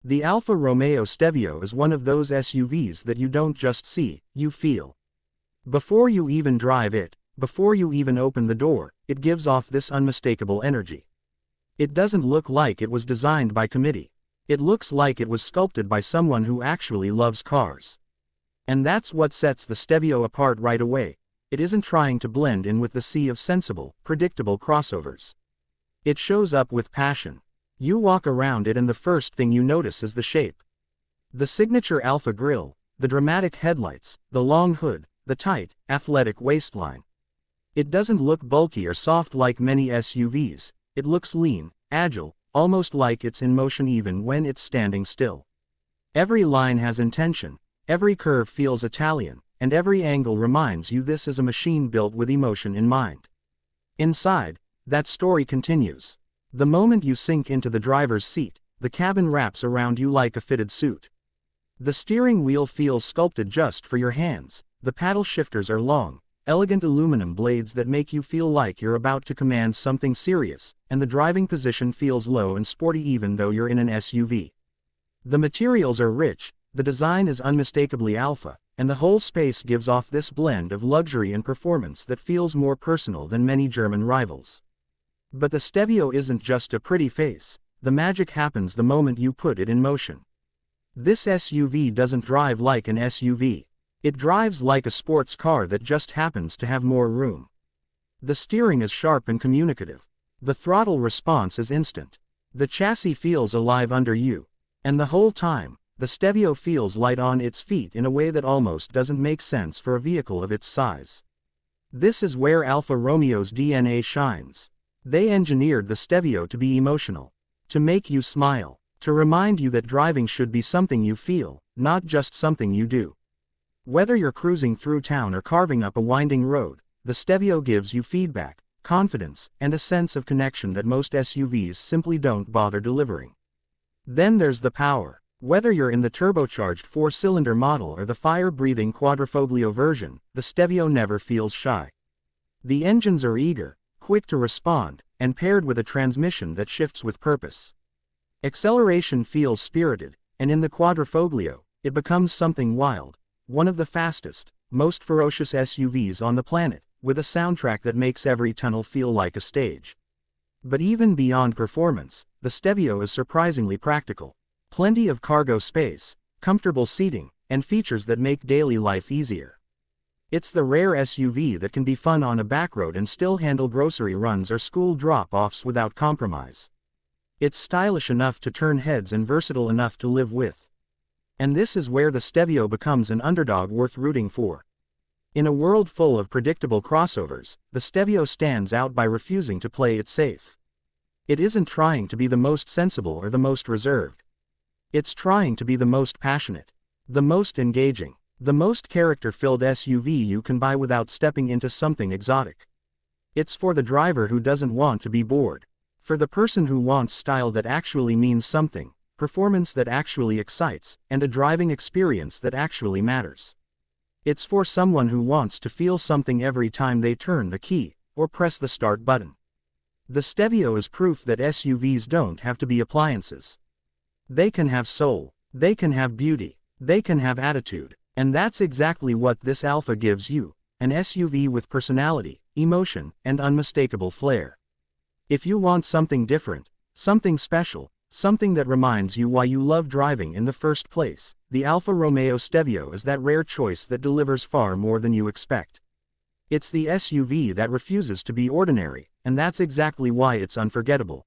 The Alfa Romeo Stelvio is one of those SUVs that you don't just see, you feel. Before you even drive it, before you even open the door, it gives off this unmistakable energy. It doesn't look like it was designed by committee. It looks like it was sculpted by someone who actually loves cars. And that's what sets the Stelvio apart right away. It isn't trying to blend in with the sea of sensible, predictable crossovers. It shows up with passion. You walk around it and the first thing you notice is the shape. The signature Alfa grille, the dramatic headlights, the long hood, the tight, athletic waistline. It doesn't look bulky or soft like many SUVs, it looks lean, agile, almost like it's in motion even when it's standing still. Every line has intention, every curve feels Italian, and every angle reminds you this is a machine built with emotion in mind. Inside, that story continues. The moment you sink into the driver's seat, the cabin wraps around you like a fitted suit. The steering wheel feels sculpted just for your hands, the paddle shifters are long, elegant aluminum blades that make you feel like you're about to command something serious, and the driving position feels low and sporty even though you're in an SUV. The materials are rich, the design is unmistakably Alfa, and the whole space gives off this blend of luxury and performance that feels more personal than many German rivals. But the Stelvio isn't just a pretty face, the magic happens the moment you put it in motion. This SUV doesn't drive like an SUV. It drives like a sports car that just happens to have more room. The steering is sharp and communicative. The throttle response is instant. The chassis feels alive under you. And the whole time, the Stelvio feels light on its feet in a way that almost doesn't make sense for a vehicle of its size. This is where Alfa Romeo's DNA shines. They engineered the Stelvio to be emotional, to make you smile, to remind you that driving should be something you feel, not just something you do. Whether you're cruising through town or carving up a winding road, the Stelvio gives you feedback, confidence, and a sense of connection that most SUVs simply don't bother delivering. Then there's the power. Whether you're in the turbocharged 4-cylinder model or the fire-breathing quadrifoglio version, the Stelvio never feels shy. The engines are eager, quick to respond, and paired with a transmission that shifts with purpose. Acceleration feels spirited, and in the quadrifoglio, it becomes something wild, one of the fastest, most ferocious SUVs on the planet, with a soundtrack that makes every tunnel feel like a stage. But even beyond performance, the Stelvio is surprisingly practical. Plenty of cargo space, comfortable seating, and features that make daily life easier. It's the rare SUV that can be fun on a backroad and still handle grocery runs or school drop-offs without compromise. It's stylish enough to turn heads and versatile enough to live with. And this is where the Stelvio becomes an underdog worth rooting for. In a world full of predictable crossovers, the Stelvio stands out by refusing to play it safe. It isn't trying to be the most sensible or the most reserved. It's trying to be the most passionate, the most engaging, the most character-filled SUV you can buy without stepping into something exotic. It's for the driver who doesn't want to be bored. For the person who wants style that actually means something, performance that actually excites, and a driving experience that actually matters. It's for someone who wants to feel something every time they turn the key, or press the start button. The Stelvio is proof that SUVs don't have to be appliances. They can have soul, they can have beauty, they can have attitude. And that's exactly what this Alfa gives you, an SUV with personality, emotion, and unmistakable flair. If you want something different, something special, something that reminds you why you love driving in the first place, the Alfa Romeo Stelvio is that rare choice that delivers far more than you expect. It's the SUV that refuses to be ordinary, and that's exactly why it's unforgettable.